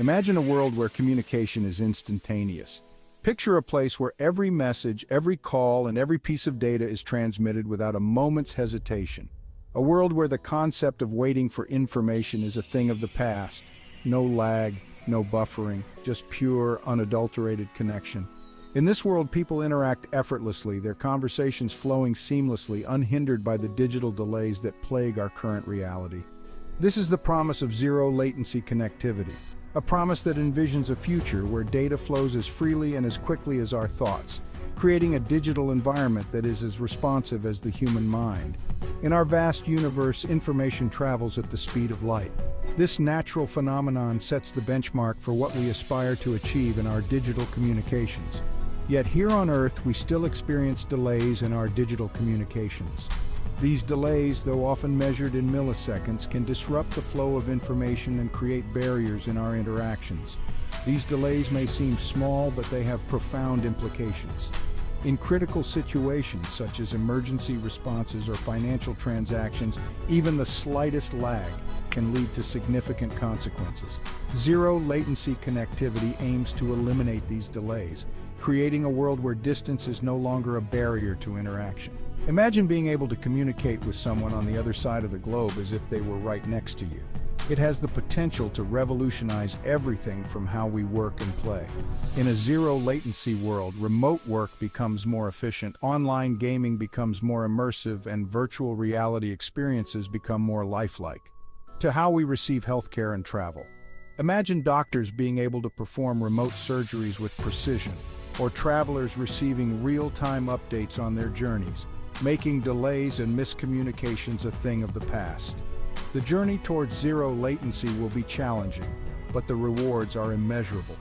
Imagine a world where communication is instantaneous. Picture a place where every message, every call, and every piece of data is transmitted without a moment's hesitation. A world where the concept of waiting for information is a thing of the past. No lag, no buffering, just pure, unadulterated connection. In this world, people interact effortlessly, their conversations flowing seamlessly, unhindered by the digital delays that plague our current reality. This is the promise of zero-latency connectivity, a promise that envisions a future where data flows as freely and as quickly as our thoughts, creating a digital environment that is as responsive as the human mind. In our vast universe, information travels at the speed of light. This natural phenomenon sets the benchmark for what we aspire to achieve in our digital communications. Yet here on Earth, we still experience delays in our digital communications. These delays, though often measured in milliseconds, can disrupt the flow of information and create barriers in our interactions. These delays may seem small, but they have profound implications. In critical situations, such as emergency responses or financial transactions, even the slightest lag can lead to significant consequences. Zero-latency connectivity aims to eliminate these delays, creating a world where distance is no longer a barrier to interaction. Imagine being able to communicate with someone on the other side of the globe as if they were right next to you. It has the potential to revolutionize everything from how we work and play. In a zero-latency world, remote work becomes more efficient, online gaming becomes more immersive, and virtual reality experiences become more lifelike. To how we receive healthcare and travel. Imagine doctors being able to perform remote surgeries with precision, or travelers receiving real-time updates on their journeys, making delays and miscommunications a thing of the past. The journey towards zero latency will be challenging, but the rewards are immeasurable.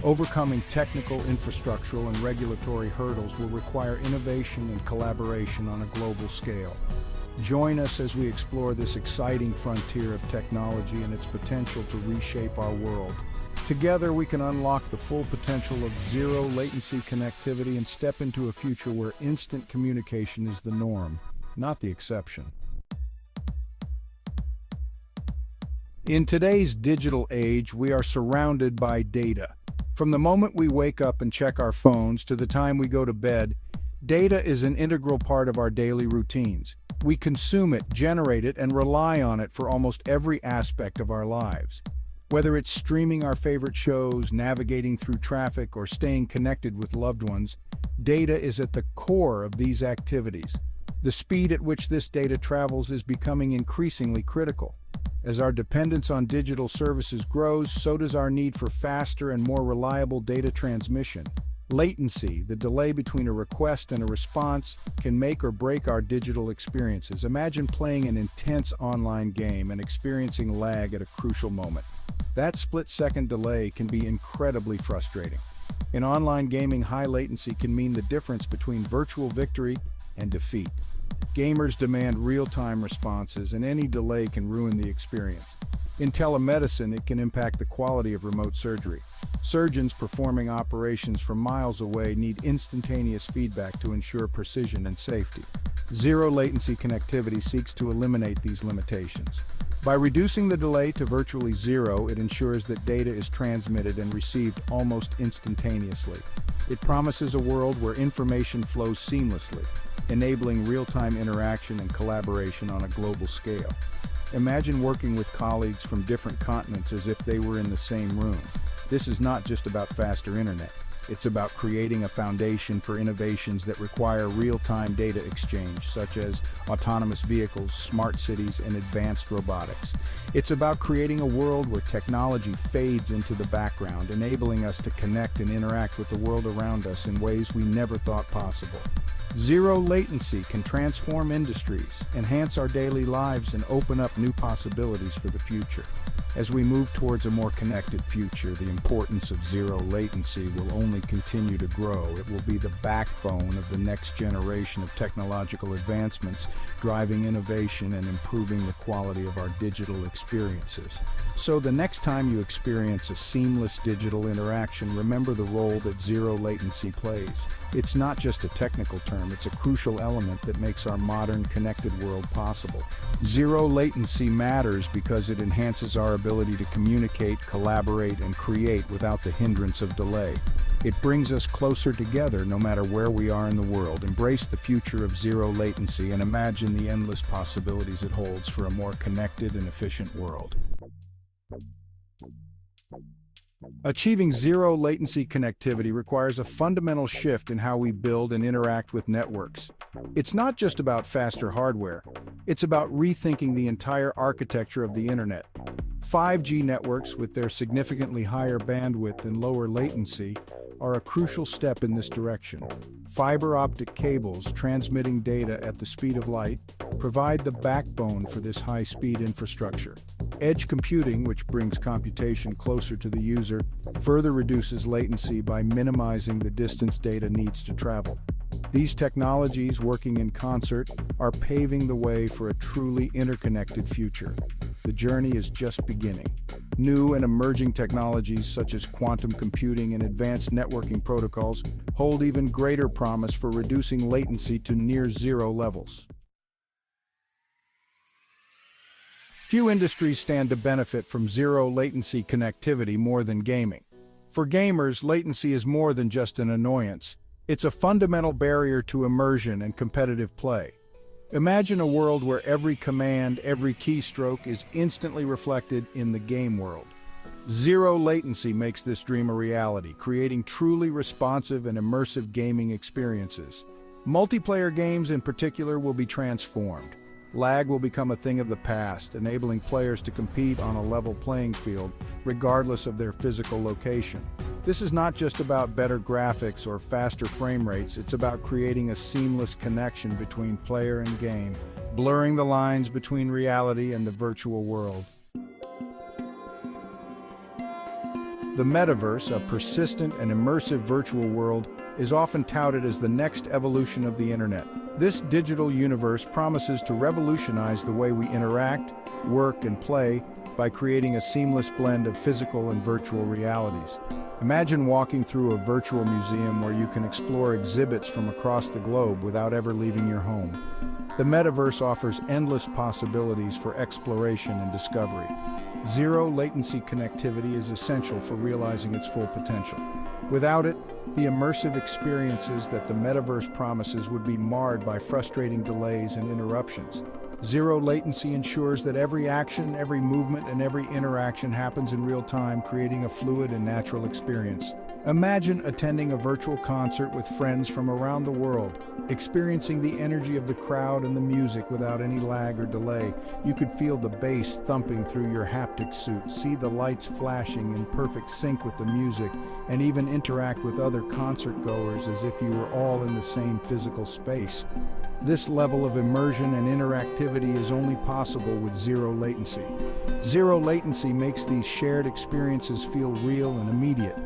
Overcoming technical, infrastructural, and regulatory hurdles will require innovation and collaboration on a global scale. Join us as we explore this exciting frontier of technology and its potential to reshape our world. Together, we can unlock the full potential of zero-latency connectivity and step into a future where instant communication is the norm, not the exception. In today's digital age, we are surrounded by data. From the moment we wake up and check our phones to the time we go to bed, data is an integral part of our daily routines. We consume it, generate it, and rely on it for almost every aspect of our lives. Whether it's streaming our favorite shows, navigating through traffic, or staying connected with loved ones, data is at the core of these activities. The speed at which this data travels is becoming increasingly critical. As our dependence on digital services grows, so does our need for faster and more reliable data transmission. Latency, the delay between a request and a response, can make or break our digital experiences. Imagine playing an intense online game and experiencing lag at a crucial moment. That split-second delay can be incredibly frustrating. In online gaming, high latency can mean the difference between virtual victory and defeat. Gamers demand real-time responses, and any delay can ruin the experience. In telemedicine, it can impact the quality of remote surgery. Surgeons performing operations from miles away need instantaneous feedback to ensure precision and safety. Zero-latency connectivity seeks to eliminate these limitations. By reducing the delay to virtually zero, it ensures that data is transmitted and received almost instantaneously. It promises a world where information flows seamlessly, enabling real-time interaction and collaboration on a global scale. Imagine working with colleagues from different continents as if they were in the same room. This is not just about faster internet. It's about creating a foundation for innovations that require real-time data exchange, such as autonomous vehicles, smart cities, and advanced robotics. It's about creating a world where technology fades into the background, enabling us to connect and interact with the world around us in ways we never thought possible. Zero latency can transform industries, enhance our daily lives, and open up new possibilities for the future. As we move towards a more connected future, the importance of zero latency will only continue to grow. It will be the backbone of the next generation of technological advancements, driving innovation and improving the quality of our digital experiences. So the next time you experience a seamless digital interaction, remember the role that zero latency plays. It's not just a technical term, it's a crucial element that makes our modern connected world possible. Zero latency matters because it enhances our ability to communicate, collaborate, and create without the hindrance of delay. It brings us closer together no matter where we are in the world. Embrace the future of zero latency and imagine the endless possibilities it holds for a more connected and efficient world. Achieving zero latency connectivity requires a fundamental shift in how we build and interact with networks. It's not just about faster hardware, it's about rethinking the entire architecture of the internet. 5G networks, with their significantly higher bandwidth and lower latency, are a crucial step in this direction. Fiber optic cables transmitting data at the speed of light provide the backbone for this high-speed infrastructure. Edge computing, which brings computation closer to the user, further reduces latency by minimizing the distance data needs to travel. These technologies, working in concert, are paving the way for a truly interconnected future. The journey is just beginning. New and emerging technologies such as quantum computing and advanced networking protocols hold even greater promise for reducing latency to near zero levels. Few industries stand to benefit from zero latency connectivity more than gaming. For gamers, latency is more than just an annoyance. It's a fundamental barrier to immersion and competitive play. Imagine a world where every command, every keystroke is instantly reflected in the game world. Zero latency makes this dream a reality, creating truly responsive and immersive gaming experiences. Multiplayer games in particular will be transformed. Lag will become a thing of the past, enabling players to compete on a level playing field, regardless of their physical location. This is not just about better graphics or faster frame rates, it's about creating a seamless connection between player and game, blurring the lines between reality and the virtual world. The Metaverse, a persistent and immersive virtual world, is often touted as the next evolution of the internet. This digital universe promises to revolutionize the way we interact, work, and play by creating a seamless blend of physical and virtual realities. Imagine walking through a virtual museum where you can explore exhibits from across the globe without ever leaving your home. The Metaverse offers endless possibilities for exploration and discovery. Zero latency connectivity is essential for realizing its full potential. Without it, the immersive experiences that the Metaverse promises would be marred by frustrating delays and interruptions. Zero latency ensures that every action, every movement, and every interaction happens in real time, creating a fluid and natural experience. Imagine attending a virtual concert with friends from around the world, experiencing the energy of the crowd and the music without any lag or delay. You could feel the bass thumping through your haptic suit, see the lights flashing in perfect sync with the music, and even interact with other concert goers as if you were all in the same physical space. This level of immersion and interactivity is only possible with zero latency. Zero latency makes these shared experiences feel real and immediate.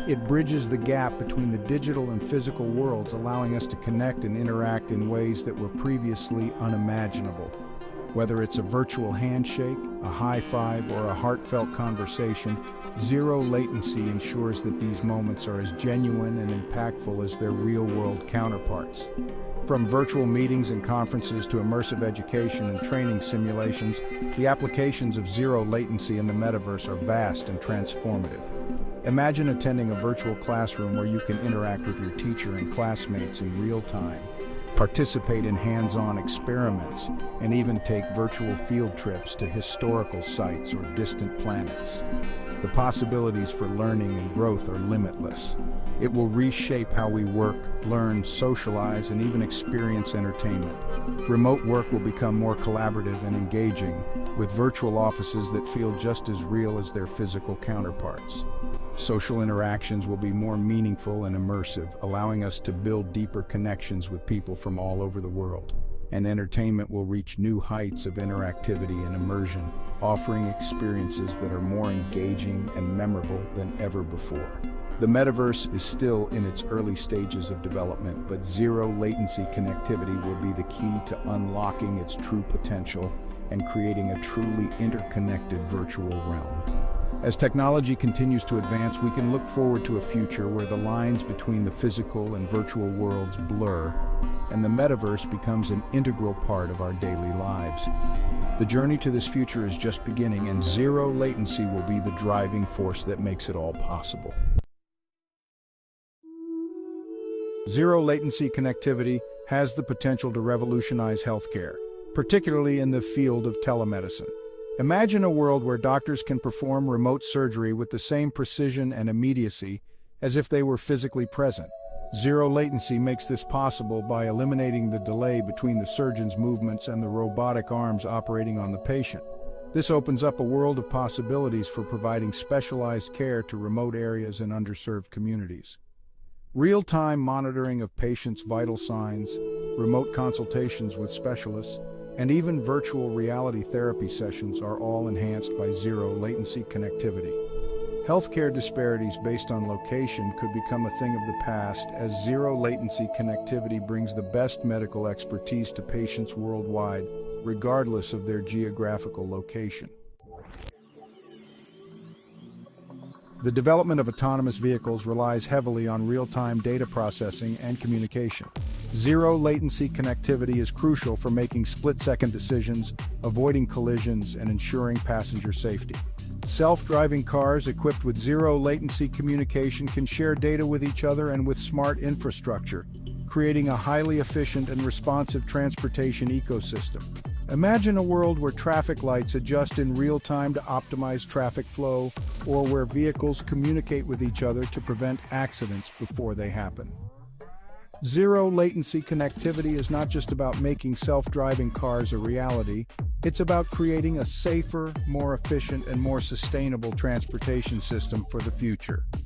It bridges the gap between the digital and physical worlds, allowing us to connect and interact in ways that were previously unimaginable. Whether it's a virtual handshake, a high five, or a heartfelt conversation, zero latency ensures that these moments are as genuine and impactful as their real-world counterparts. From virtual meetings and conferences to immersive education and training simulations, the applications of zero latency in the Metaverse are vast and transformative. Imagine attending a virtual classroom where you can interact with your teacher and classmates in real time, participate in hands-on experiments, and even take virtual field trips to historical sites or distant planets. The possibilities for learning and growth are limitless. It will reshape how we work, learn, socialize, and even experience entertainment. Remote work will become more collaborative and engaging, with virtual offices that feel just as real as their physical counterparts. Social interactions will be more meaningful and immersive, allowing us to build deeper connections with people from all over the world. And entertainment will reach new heights of interactivity and immersion, offering experiences that are more engaging and memorable than ever before. The Metaverse is still in its early stages of development, but zero latency connectivity will be the key to unlocking its true potential and creating a truly interconnected virtual realm. As technology continues to advance, we can look forward to a future where the lines between the physical and virtual worlds blur, and the metaverse becomes an integral part of our daily lives. The journey to this future is just beginning, and zero latency will be the driving force that makes it all possible. Zero latency connectivity has the potential to revolutionize healthcare, particularly in the field of telemedicine. Imagine a world where doctors can perform remote surgery with the same precision and immediacy as if they were physically present. Zero latency makes this possible by eliminating the delay between the surgeon's movements and the robotic arms operating on the patient. This opens up a world of possibilities for providing specialized care to remote areas and underserved communities. Real-time monitoring of patients' vital signs, remote consultations with specialists, and even virtual reality therapy sessions are all enhanced by zero latency connectivity. Healthcare disparities based on location could become a thing of the past, as zero latency connectivity brings the best medical expertise to patients worldwide, regardless of their geographical location. The development of autonomous vehicles relies heavily on real-time data processing and communication. Zero latency connectivity is crucial for making split-second decisions, avoiding collisions, and ensuring passenger safety. Self-driving cars equipped with zero latency communication can share data with each other and with smart infrastructure, creating a highly efficient and responsive transportation ecosystem. Imagine a world where traffic lights adjust in real time to optimize traffic flow, or where vehicles communicate with each other to prevent accidents before they happen. Zero latency connectivity is not just about making self-driving cars a reality, it's about creating a safer, more efficient, and more sustainable transportation system for the future.